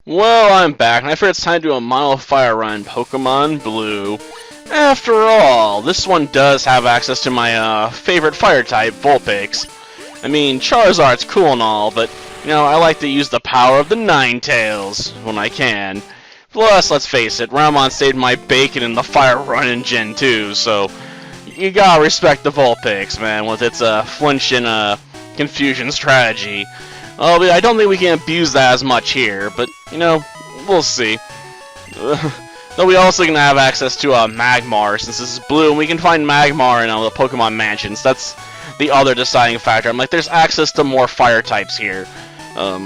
Well, I'm back, and I figured it's time to do a Model Fire run Pokemon Blue. After all, this one does have access to my favorite fire type, Vulpix. I mean, Charizard's cool and all, but, you know, I like to use the power of the Ninetales when I can. Plus, let's face it, Ramon saved my bacon in the fire run in Gen 2, so you gotta respect the Vulpix, man, with its flinch and confusion strategy. I don't think we can abuse that as much here, but, you know, we'll see. Though we also can have access to Magmar, since this is blue, and we can find Magmar in the Pokemon Mansions. That's the other deciding factor. I'm like, there's access to more fire types here. I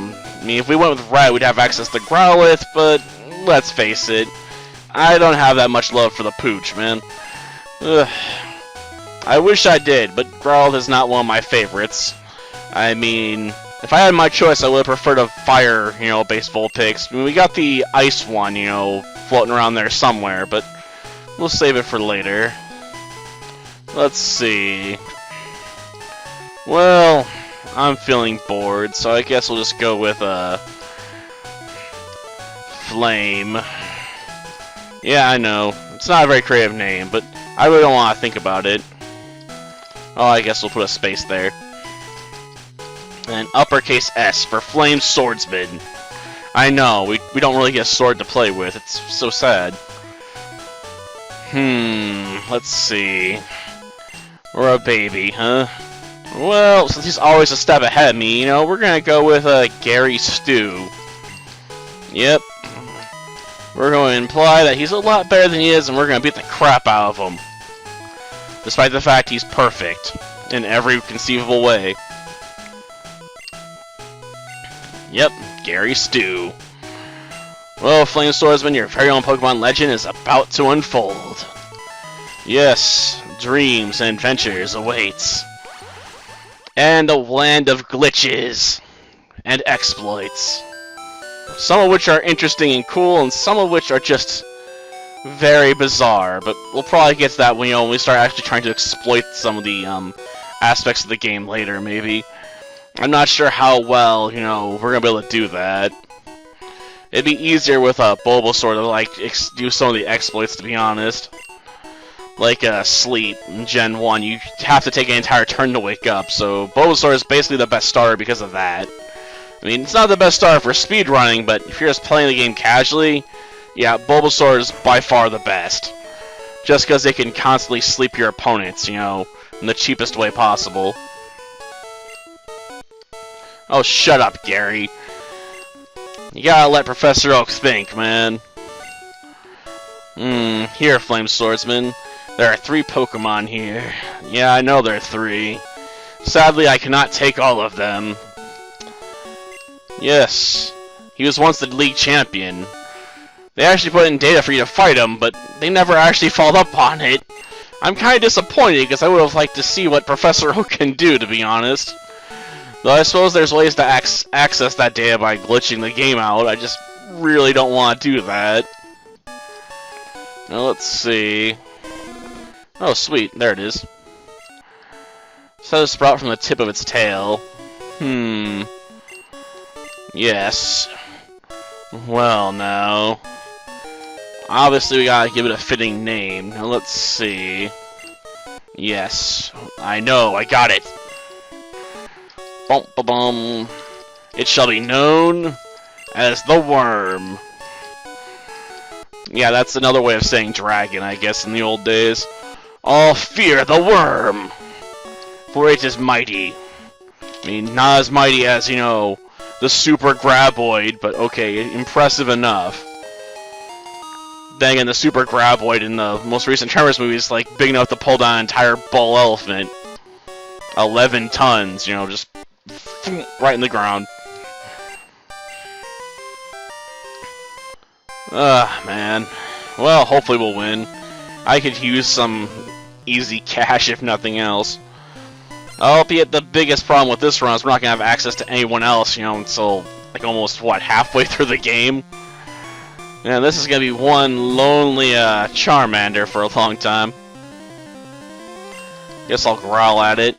mean, if we went with red, we'd have access to Growlithe, but let's face it, I don't have that much love for the Pooch, man. Ugh. I wish I did, but Growlithe is not one of my favorites. I mean, if I had my choice, I would have preferred a fire, based Vulpix. I mean, we got the ice one, floating around there somewhere, but we'll save it for later. Let's see. Well, I'm feeling bored, so I guess we'll just go with Flame. Yeah, I know. It's not a very creative name, but I really don't want to think about it. Oh, I guess we'll put a space there. And uppercase S for Flame Swordsman. I know, we don't really get a sword to play with. It's so sad. Let's see. We're a baby, huh? Well, since he's always a step ahead of me, we're gonna go with Gary Stu. Yep. We're going to imply that he's a lot better than he is, and we're gonna beat the crap out of him. Despite the fact he's perfect in every conceivable way. Yep, Gary Stu. Well, Flame Swordsman, your very own Pokemon legend is about to unfold. Yes, dreams and adventures awaits. And a land of glitches and exploits. Some of which are interesting and cool, and some of which are just very bizarre. But we'll probably get to that when we start actually trying to exploit some of the aspects of the game later, maybe. I'm not sure how well, we're gonna be able to do that. It'd be easier with a Bulbasaur to, do some of the exploits, to be honest. Like, Sleep in Gen 1, you have to take an entire turn to wake up, so Bulbasaur is basically the best starter because of that. I mean, it's not the best starter for speedrunning, but if you're just playing the game casually, yeah, Bulbasaur is by far the best. Just because it can constantly sleep your opponents, in the cheapest way possible. Oh, shut up, Gary. You gotta let Professor Oak think, man. Here, Flame Swordsman. There are 3 Pokemon here. Yeah, I know there are 3. Sadly, I cannot take all of them. Yes, he was once the league champion. They actually put in data for you to fight him, but they never actually followed up on it. I'm kinda disappointed, because I would have liked to see what Professor Oak can do, to be honest. Though I suppose there's ways to access that data by glitching the game out. I just really don't want to do that. Now let's see. Oh, sweet. There it is. So sprout from the tip of its tail. Yes. Well, now. Obviously, we gotta give it a fitting name. Now let's see. Yes. I know. I got it. Bum, ba, bum. It shall be known as the Worm. Yeah, that's another way of saying dragon, I guess, in the old days. All fear the Worm, for it is mighty. I mean, not as mighty as, the Super Graboid, but okay, impressive enough. Then again, the Super Graboid in the most recent Tremors movie is, big enough to pull down an entire bull elephant. 11 tons, just right in the ground. Man. Well, hopefully we'll win. I could use some easy cash if nothing else. Albeit the biggest problem with this run is we're not going to have access to anyone else, until, almost, halfway through the game. And this is going to be one lonely, Charmander for a long time. Guess I'll growl at it.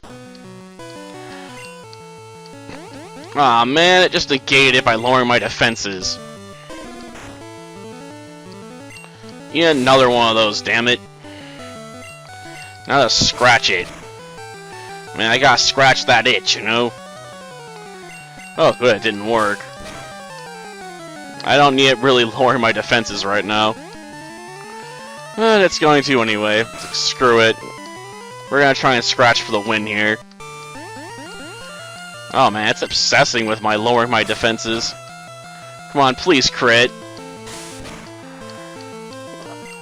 Aw, man, it just negated it by lowering my defenses. Yeah, another one of those, damn it. Now to scratch it. I mean, I gotta scratch that itch, you know? Oh, good, it didn't work. I don't need it really lowering my defenses right now. But it's going to anyway. Screw it. We're gonna try and scratch for the win here. Oh man, it's obsessing with my lowering my defenses. Come on, please crit.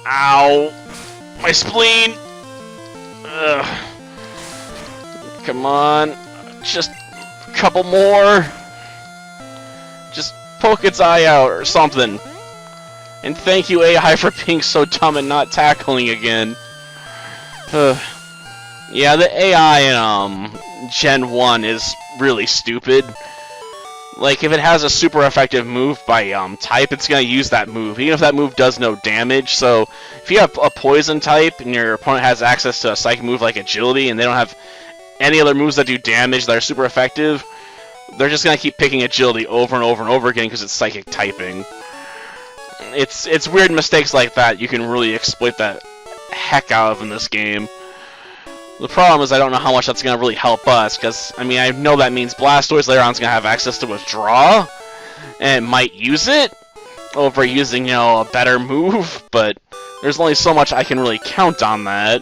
Ow! My spleen! Ugh. Come on. Just a couple more. Just poke its eye out or something. And thank you, AI, for being so dumb and not tackling again. Yeah, the AI in Gen 1 is really stupid. Like, if it has a super effective move by type, it's gonna use that move, even if that move does no damage. So, if you have a poison type and your opponent has access to a psychic move like agility, and they don't have any other moves that do damage that are super effective, they're just gonna keep picking agility over and over and over again because it's psychic typing. It's weird mistakes like that you can really exploit the heck out of in this game. The problem is I don't know how much that's going to really help us, because, I mean, I know that means Blastoise later on is going to have access to Withdraw, and might use it over using, you know, a better move, but there's only so much I can really count on that.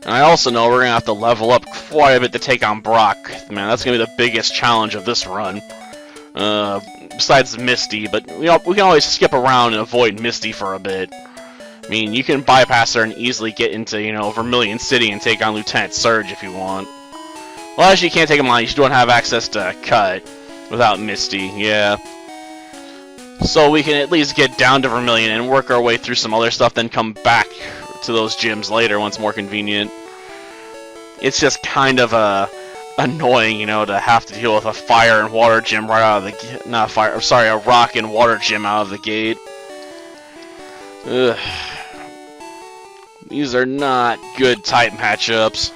And I also know we're going to have to level up quite a bit to take on Brock. Man, that's going to be the biggest challenge of this run. Besides Misty, but, you know, we can always skip around and avoid Misty for a bit. I mean, you can bypass her and easily get into, you know, Vermilion City and take on Lieutenant Surge if you want. Well, actually, you can't take him on. You don't have access to Cut without Misty, yeah. So we can at least get down to Vermilion and work our way through some other stuff, then come back to those gyms later when it's more convenient. It's just kind of annoying, you know, to have to deal with a fire and water gym right out of the... Not fire, sorry, a rock and water gym out of the gate. Ugh. These are not good type matchups.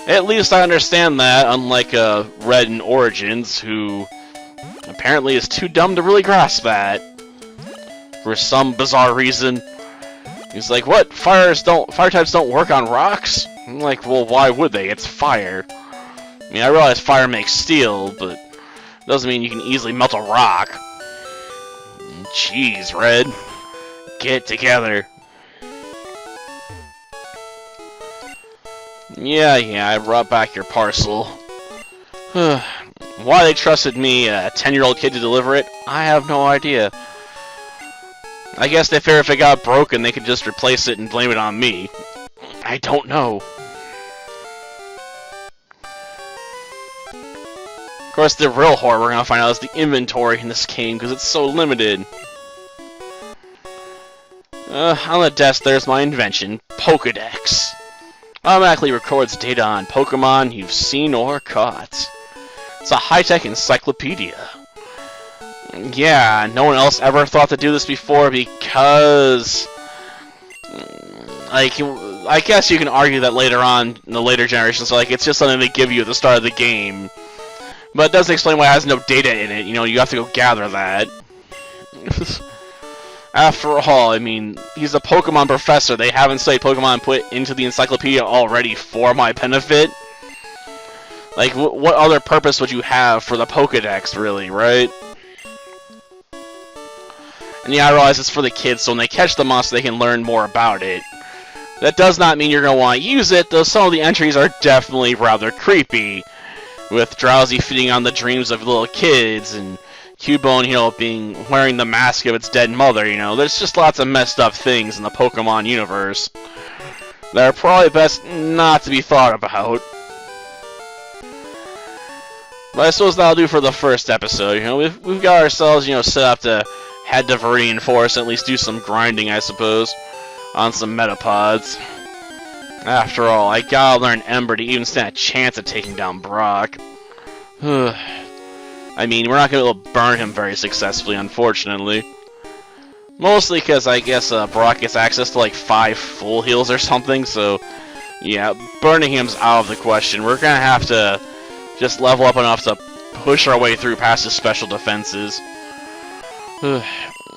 At least I understand that, unlike Red and Origins, who apparently is too dumb to really grasp that. For some bizarre reason. He's like, what? Fire types don't work on rocks? I'm like, well, why would they? It's fire. I mean, I realize fire makes steel, but it doesn't mean you can easily melt a rock. Jeez, Red. Get together. Yeah, I brought back your parcel. Why they trusted me, a 10-year-old kid, to deliver it, I have no idea. I guess they figured if it got broken, they could just replace it and blame it on me. I don't know. Of course, the real horror we're gonna find out is the inventory in this game, because it's so limited. On the desk, there's my invention, Pokédex. Automatically records data on Pokemon you've seen or caught. It's a high-tech encyclopedia. Yeah, no one else ever thought to do this before because... Like, I guess you can argue that later on, in the later generations, like, it's just something they give you at the start of the game. But it doesn't explain why it has no data in it, you know, you have to go gather that. After all, I mean, he's a Pokemon professor. They haven't studied Pokemon put into the encyclopedia already for my benefit. Like, what other purpose would you have for the Pokédex, really, right? And yeah, I realize it's for the kids, so when they catch the monster, they can learn more about it. That does not mean you're going to want to use it, though some of the entries are definitely rather creepy. With Drowsy feeding on the dreams of little kids, and Cubone, you know, wearing the mask of its dead mother, you know. There's just lots of messed up things in the Pokemon universe that are probably best not to be thought about. But I suppose that'll do for the first episode, you know. We've got ourselves, you know, set up to head to Viridian Forest and at least do some grinding, I suppose, on some Metapods. After all, I gotta learn Ember to even stand a chance at taking down Brock. I mean, we're not gonna be able to burn him very successfully, unfortunately. Mostly because I guess Brock gets access to like 5 full heals or something, so yeah, burning him's out of the question. We're gonna have to just level up enough to push our way through past his special defenses.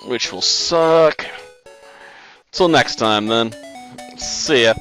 Which will suck. Till next time, then. See ya.